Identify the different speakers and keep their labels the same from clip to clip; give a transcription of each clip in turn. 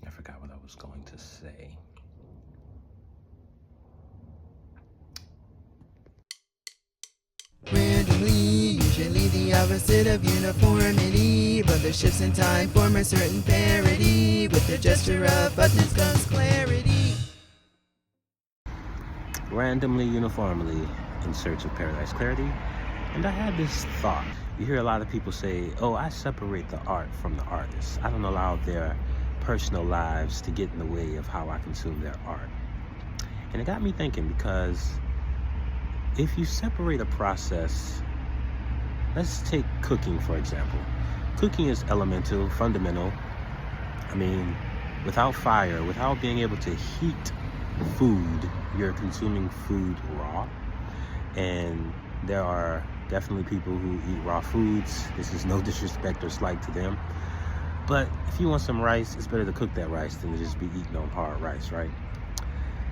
Speaker 1: I forgot what I was going to say.
Speaker 2: Randomly, usually the opposite of uniformity, but the shifts in time form a certain parity. With the gesture of buttons comes clarity.
Speaker 1: Randomly, uniformly, in search of paradise clarity. And I had this thought. You hear a lot of people say, oh, I separate the art from the artist. I don't allow their personal lives to get in the way of how I consume their art. And it got me thinking, because if you separate a process, let's take cooking, for example. Cooking is elemental, fundamental. I mean, without fire, without being able to heat food, you're consuming food raw. And there are definitely people who eat raw foods. This is no disrespect or slight to them. But if you want some rice, it's better to cook that rice than to just be eating on hard rice, right?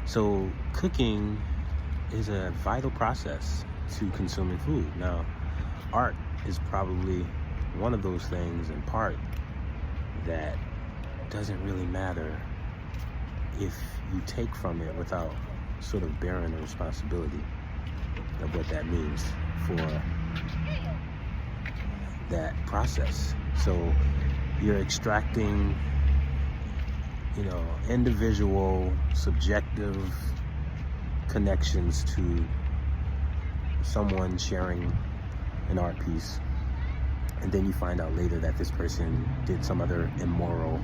Speaker 1: So cooking is a vital process to consuming food. Now, art is probably one of those things in part that doesn't really matter if you take from it without sort of bearing the responsibility of what that means for that process. So you're extracting, individual, subjective connections to someone sharing an art piece, and then you find out later that this person did some other immoral.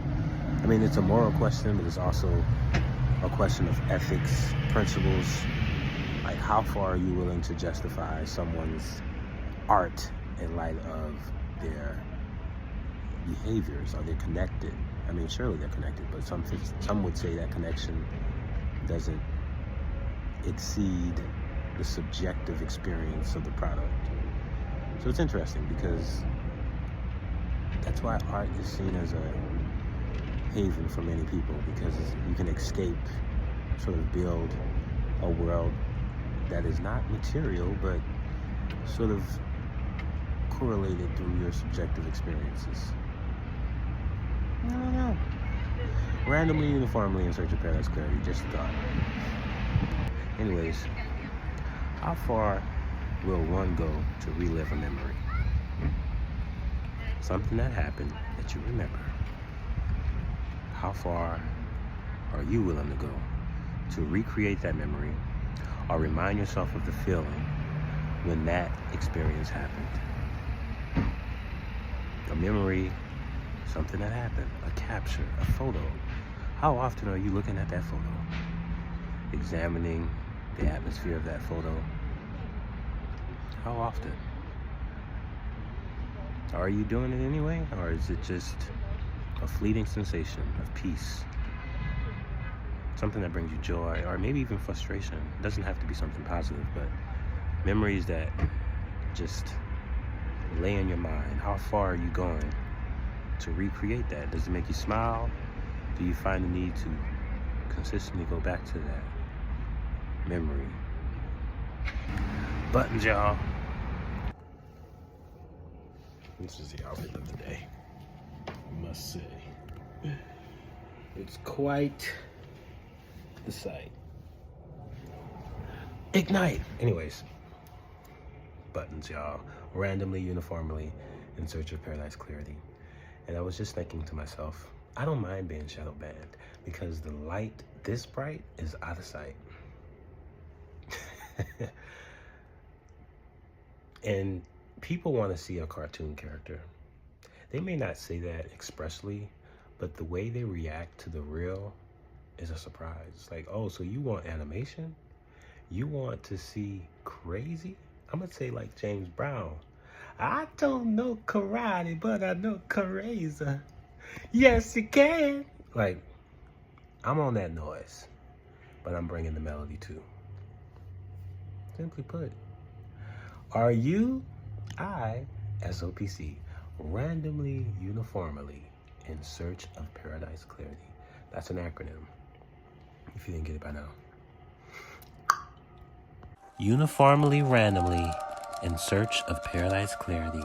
Speaker 1: I mean, it's a moral question, but it's also a question of ethics, principles. Like, how far are you willing to justify someone's art in light of their behaviors? Are they connected? I mean, surely they're connected, but some would say that connection doesn't exceed the subjective experience of the product. So it's interesting, because that's why art is seen as a haven for many people, because you can escape, sort of build a world that is not material, but sort of correlated through your subjective experiences. I don't know. Randomly, uniformly, in search of paradise clarity, just a thought. Anyways, how far will one go to relive a memory? Something that happened that you remember. How far are you willing to go to recreate that memory, or remind yourself of the feeling when that experience happened? A memory, something that happened, a capture, a photo. How often are you looking at that photo? Examining the atmosphere of that photo? How often? Are you doing it anyway? Or is it just a fleeting sensation of peace? Something that brings you joy, or maybe even frustration. It doesn't have to be something positive, but memories that just lay in your mind. How far are you going to recreate that? Does it make you smile? Do you find the need to consistently go back to that memory? Buttons, y'all. This is the outfit of the day, I must say. It's quite the sight. Ignite! Anyways, buttons, y'all. Randomly, uniformly, in search of paradise clarity. And I was just thinking to myself, I don't mind being shadow banned, because the light this bright is out of sight. And people want to see a cartoon character. They may not say that expressly, but the way they react to the real is a surprise. It's like, oh, so you want animation? You want to see crazy? I'm gonna say like James Brown. I don't know karate, but I know crazy. Yes, you can. Like, I'm on that noise, but I'm bringing the melody too. Simply put, are you, WHOOSOPC, randomly, uniformly in search of paradise clarity? That's an acronym, if you didn't get it by now. Uniformly, randomly, in search of paradise clarity.